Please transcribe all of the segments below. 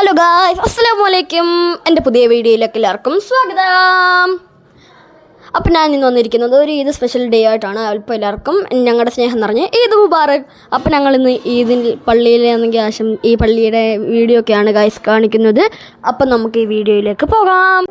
Hello guys, അസ്സലാമു അലൈക്കും. എൻ്റെ പുതിയ വീഡിയോയിലേക്ക് എല്ലാവർക്കും സ്വാഗതം. അപ്പം ഞാൻ ഇന്ന് വന്നിരിക്കുന്നത് ഒരു ഈദ് സ്പെഷ്യൽ ഡേ ആയിട്ടാണ്. അപ്പോൾ എല്ലാവർക്കും ഞങ്ങളുടെ സ്നേഹം നിറഞ്ഞ് ഈദ് മുബാറക്. അപ്പം ഞങ്ങളിന്ന് ഈദിൽ പള്ളിയിലാണെങ്കിൽ ഈ പള്ളിയുടെ വീഡിയോ ഒക്കെയാണ് ഗായ്സ് കാണിക്കുന്നത്. അപ്പം നമുക്ക് ഈ വീഡിയോയിലേക്ക് പോകാം.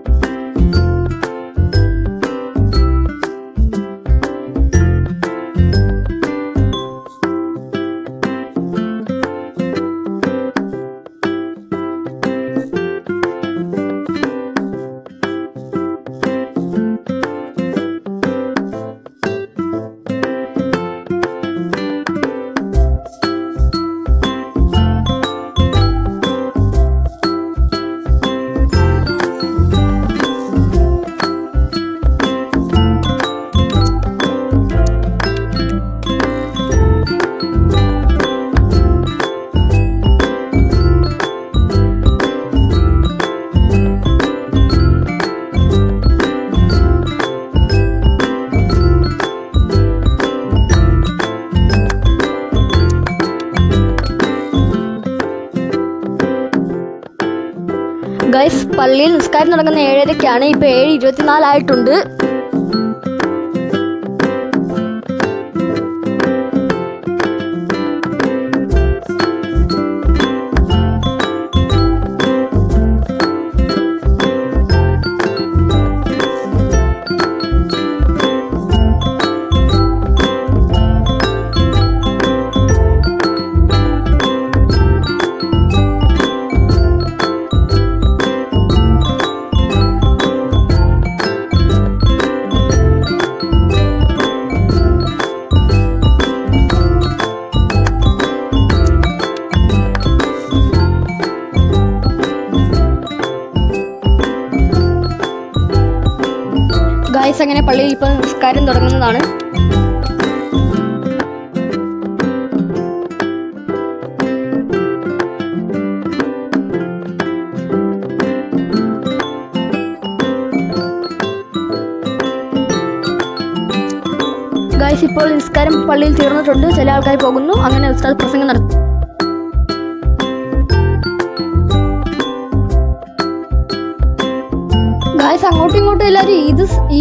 ഗൈസ്, പള്ളിയിൽ നിസ്കാരം നടക്കുന്ന 7:30-ക്കാണ്. ഇപ്പോൾ 7:24 ആയിട്ടുണ്ട്. ഗൈസ്, അങ്ങനെ പള്ളിയിൽ ഇപ്പോൾ നിസ്കാരം തുടങ്ങുന്നതാണ്. ഗൈസ്, ഇപ്പോൾ നിസ്കാരം പള്ളിയിൽ തീർന്നിട്ടുണ്ട്. ചില ആൾക്കാർ പോകുന്നു. അങ്ങനെ ഉസ്താദ് പ്രസംഗം നടത്തും. ഗായ്സ്, അങ്ങോട്ടും ഇങ്ങോട്ടും എല്ലാവരും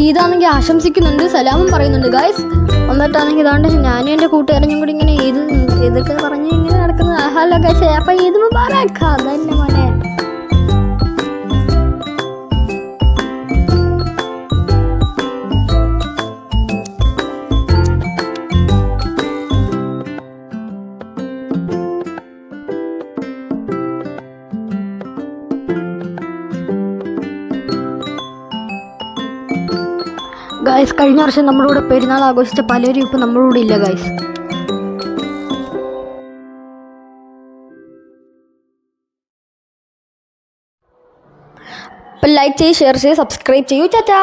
ഈദാണെങ്കിൽ ആശംസിക്കുന്നുണ്ട്, സലാമും പറയുന്നുണ്ട്. ഗായ്സ്, എന്നിട്ടാണെങ്കിൽ ഇതാണ്ട് ഞാനും എൻ്റെ കൂട്ടുകാരനും കൂടി ഇങ്ങനെ ഇതൊക്കെ പറഞ്ഞ് ഇങ്ങനെ നടക്കുന്നത്. ഹലോ ഗായ്സ്, അപ്പം ഈദ് മുബാറക്. അതന്നെ മോനെ. ഗായ്സ്, കഴിഞ്ഞ വർഷം നമ്മുടെ കൂടെ പെരുന്നാൾ ആഘോഷിച്ച പലരും ഇപ്പം നമ്മുടെ കൂടെ ഇല്ല ഗായ്സ്. അപ്പം ലൈക്ക് ചെയ്യൂ, ഷെയർ ചെയ്യൂ, സബ്സ്ക്രൈബ് ചെയ്യൂ. ചാച്ചാ.